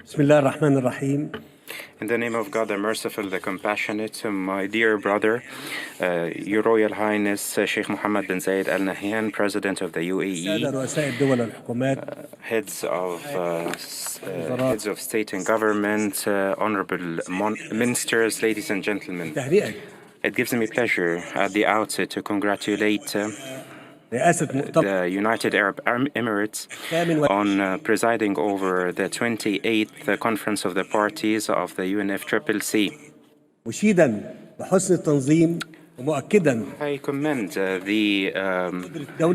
Bismillah ar-Rahman ar-Rahim. In the name of God, the Merciful, the Compassionate, my dear brother, Your Royal Highness Sheikh Mohammed bin Zayed Al Nahyan, President of the السادة UAE, رؤساء الدول والحكومات heads of state and government, honorable ministers, ladies and gentlemen. تهنئة It gives me pleasure at the outset to congratulate رئاسة مؤتمر the United Arab Emirates on presiding over the 28th Conference of the Parties of the UNFCCC. مشيدا بحسن التنظيم ومؤكدا I commend the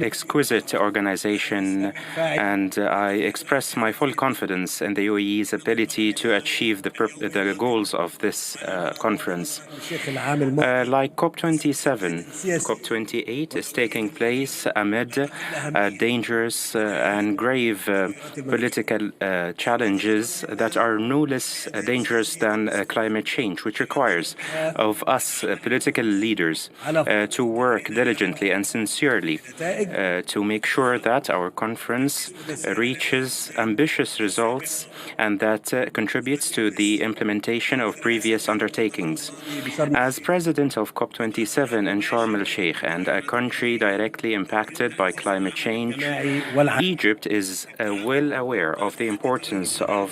exquisite organization, and I express my full confidence in the UAE's ability to achieve the goals of this conference. الشيخ العام المقبل Like Cop27, Cop28 is taking place amid dangerous and grave political challenges that are no less dangerous than climate change, which requires of us political leaders to work diligently and sincerely to make sure that our conference reaches ambitious results and that contributes to the implementation of previous undertakings. As president of Cop27 in Sharm El-Sheikh and a country directly impacted by climate change, Egypt is well aware of the importance of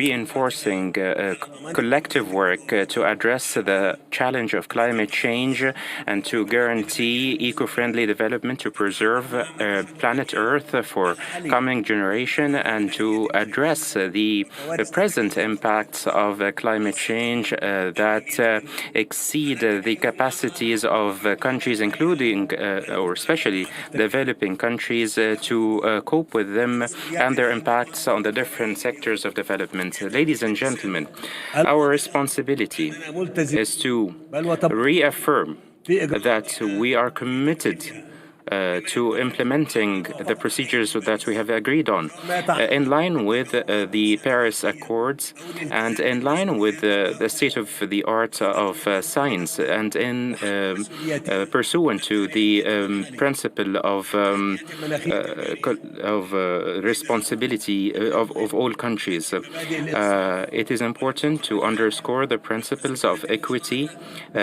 reinforcing collective work to address the challenge of climate change and to guarantee eco-friendly development to preserve planet Earth for coming generation and to address the present impacts of climate change that exceed the capacities of countries, including or especially developing countries, to cope with them and their impacts on the different sectors of development. Ladies and gentlemen, our responsibility is to reaffirm that we are committed to implementing the procedures that we have agreed on in line with the Paris Accords and in line with the state of the art of science and in pursuant to the principle of responsibility of all countries. It is important to underscore the principles of equity,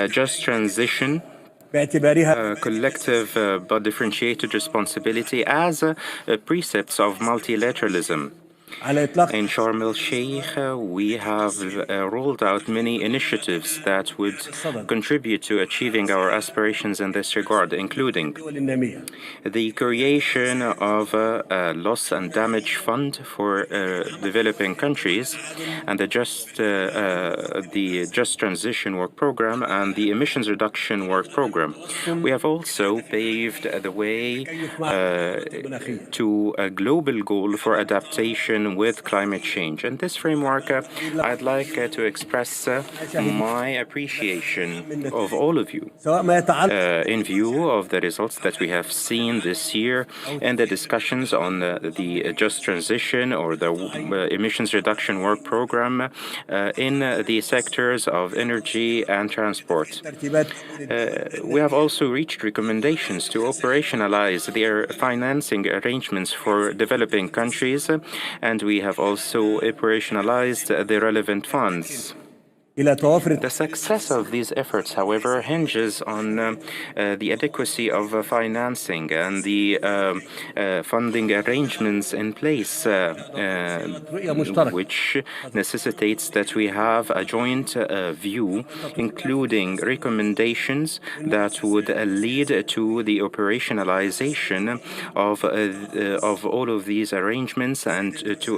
just transition, collective but differentiated responsibility as precepts of multilateralism. In Sharm El-Sheikh, we have rolled out many initiatives that would contribute to achieving our aspirations in this regard, including the creation of a loss and damage fund for developing countries, and the Just Transition Work Program and the Emissions Reduction Work Program. We have also paved the way to a global goal for adaptation with climate change. In this framework, I'd like to express my appreciation of all of you in view of the results that we have seen this year in the discussions on the Just Transition or the Emissions Reduction Work Program in the sectors of energy and transport. We have also reached recommendations to operationalize their financing arrangements for developing countries, and we have also operationalized the relevant funds. The success of these efforts, however, hinges on the adequacy of financing and the funding arrangements in place, which necessitates that we have a joint view, including recommendations that would lead to the operationalization of all of these arrangements and to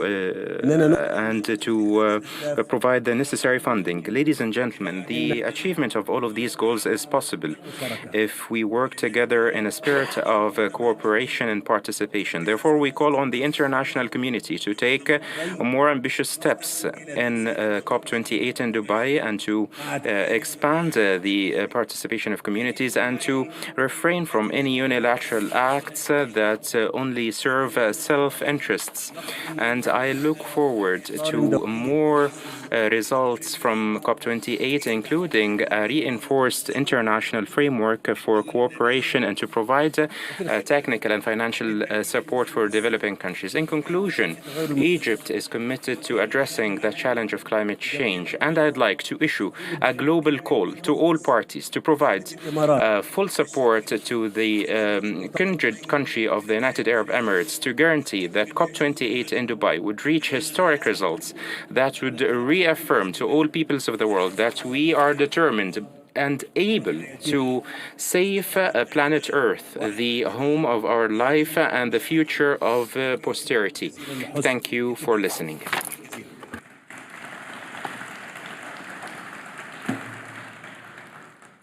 provide the necessary funding. Ladies and gentlemen, the achievement of all of these goals is possible if we work together in a spirit of cooperation and participation. Therefore, we call on the international community to take more ambitious steps in COP28 in Dubai and to expand the participation of communities and to refrain from any unilateral acts that only serve self-interests. And I look forward to more results from COP28, including a reinforced international framework for cooperation and to provide technical and financial support for developing countries. In conclusion, Egypt is committed to addressing the challenge of climate change, and I'd like to issue a global call to all parties to provide full support to the kindred country of the United Arab Emirates to guarantee that COP28 in Dubai would reach historic results that would reaffirm to all peoples of the world that we are determined and able to save planet Earth, the home of our life and the future of posterity. Thank you for listening.